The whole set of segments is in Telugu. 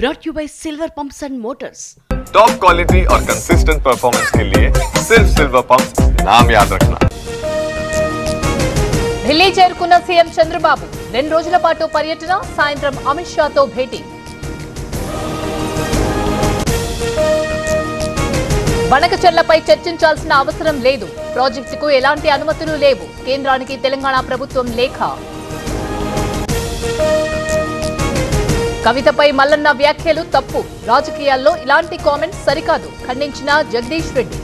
brought to you by Silver Pumps and Motors. Top quality और कंसिस्टेंट परफॉर्मेंस के लिए सिर्फ सिल्वर पंप्स नाम याद रखना। ఢిల్లీ చేరుకున్న సీఎం చంద్రబాబు 2 రోజుల పాటు పర్యటన, సాయంత్రం అమిత్ షాతో భేటీ. బనకచెర్లపై చర్చించాల్సిన అవసరం లేదు, ప్రాజెక్టుకు ఎలాంటి అనుమతులు లేవు, కేంద్రానికి తెలంగాణ ప్రభుత్వం లేఖ. కవితపై మల్లన్న వ్యాఖ్యలు తప్పు, రాజకీయాల్లో ఇలాంటి కామెంట్స్ సరికాదు, ఖండించిన జగదీష్ రెడ్డి.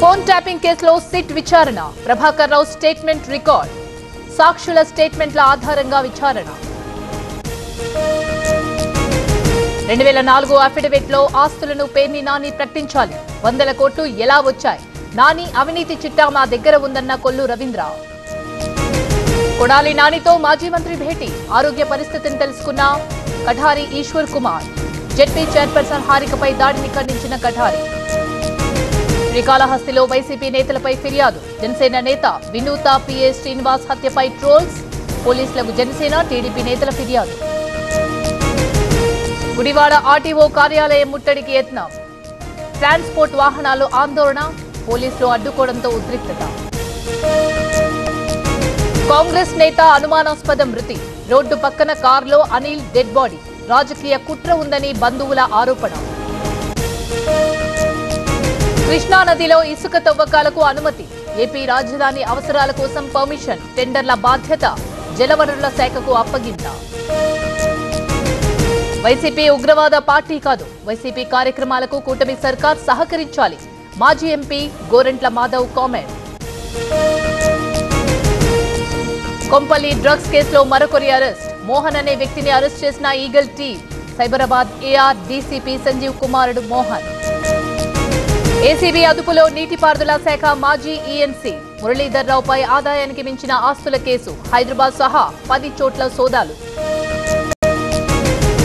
ఫోన్ ట్యాపింగ్ కేసులో సిట్ విచారణ, ప్రభాకర్ రావు స్టేట్మెంట్ రికార్డ్, సాక్షుల స్టేట్మెంట్ల ఆధారంగా విచారణ. 2004 అఫిడవిట్లో ఆస్తులను పేర్ని నాని ప్రకటించాలి, 100 కోట్లు ఎలా వచ్చాయి, నాని అవినీతి చిట్టా మా దగ్గర ఉందన్న కొల్లు రవీంద్ర. కొడాలి నానితో మాజీ మంత్రి భేటీ, ఆరోగ్య పరిస్థితిని తెలుసుకున్న కఠారి ఈశ్వర్ కుమార్. జెడ్పీ చైర్పర్సన్ హారికపై దాడిని ఖండించిన కఠారి. శ్రీకాళహస్తిలో వైసీపీ నేతలపై ఫిర్యాదు, జనసేన నేత వినూత పిఏ శ్రీనివాస్ హత్యపై ట్రోల్స్, పోలీసులకు జనసేన టీడీపీ నేతల ఫిర్యాదు. గుడివాడ ఆర్టీఓ కార్యాలయం ముట్టడికి యత్నం, ట్రాన్స్పోర్ట్ వాహనాలు ఆందోళన, పోలీసులు అడ్డుకోవడంతో ఉద్రిక్తత. కాంగ్రెస్ నేత అనుమానాస్పద మృతి, రోడ్డు పక్కన కారులో అనిల్ డెడ్ బాడీ, రాజకీయ కుట్ర ఉందని బంధువుల ఆరోపణ. కృష్ణానదిలో ఇసుక తవ్వకాలకు అనుమతి, ఏపీ రాజధాని అవసరాల కోసం పర్మిషన్, టెండర్ల బాధ్యత జలవనరుల శాఖకు అప్పగింత. వైసీపీ ఉగ్రవాద పార్టీ కాదు, వైసీపీ కార్యక్రమాలకు కూటమి సర్కార్ సహకరించాలి, మాజీ MP Gorantla Madhav comment. Kompally drugs కేసులో మరొకరి అరెస్ట్, మోహన్ అనే వ్యక్తిని అరెస్ట్ చేసిన eagle team, Cyberabad AR DCP Sanjeev కుమారుడు మోహన్. ఏసీబీ అదుపులో నీటిపారుదల శాఖ మాజీ ఈఎన్సీ మురళీధర్ రావుపై ఆదాయానికి మించిన ఆస్తుల కేసు, హైదరాబాద్ సహా 10 చోట్ల సోదాలు.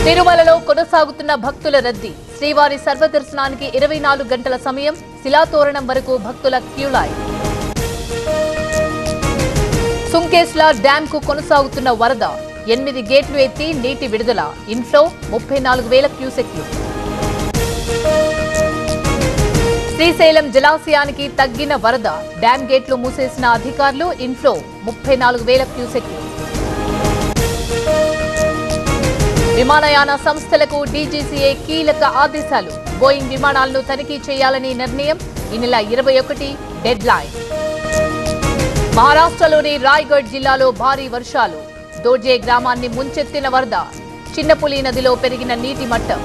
తిరుమలలో కొనసాగుతున్న భక్తుల రద్దీ, శ్రీవారి సర్వదర్శనానికి 24 గంటల సమయం, శిలాతోరణం వరకు భక్తుల క్యూలైన్. సుంకేశ్ల డ్యాం కు కొనసాగుతున్న వరద, 8 గేట్లు ఎత్తి నీటి విడుదల, ఇన్ఫ్లో 34,000 క్యూసెక్లు. శ్రీశైలం జలాశయానికి తగ్గిన వరద, డ్యాం గేట్లు మూసేసిన అధికారులు, ఇన్ఫ్లో 34,000 క్యూసెక్లు. విమానయాన సంస్థలకు డీజీసీఏ కీలక ఆదేశాలు, బోయింగ్ విమానాలను తనిఖీ చేయాలని నిర్ణయం, ఈ నెల 21 డెడ్ లైన్. మహారాష్ట్రలోని రాయ్గఢ్ జిల్లాలో భారీ వర్షాలు, దోర్జే గ్రామాన్ని ముంచెత్తిన వరద, చిన్నపులి నదిలో పెరిగిన నీటి మట్టం.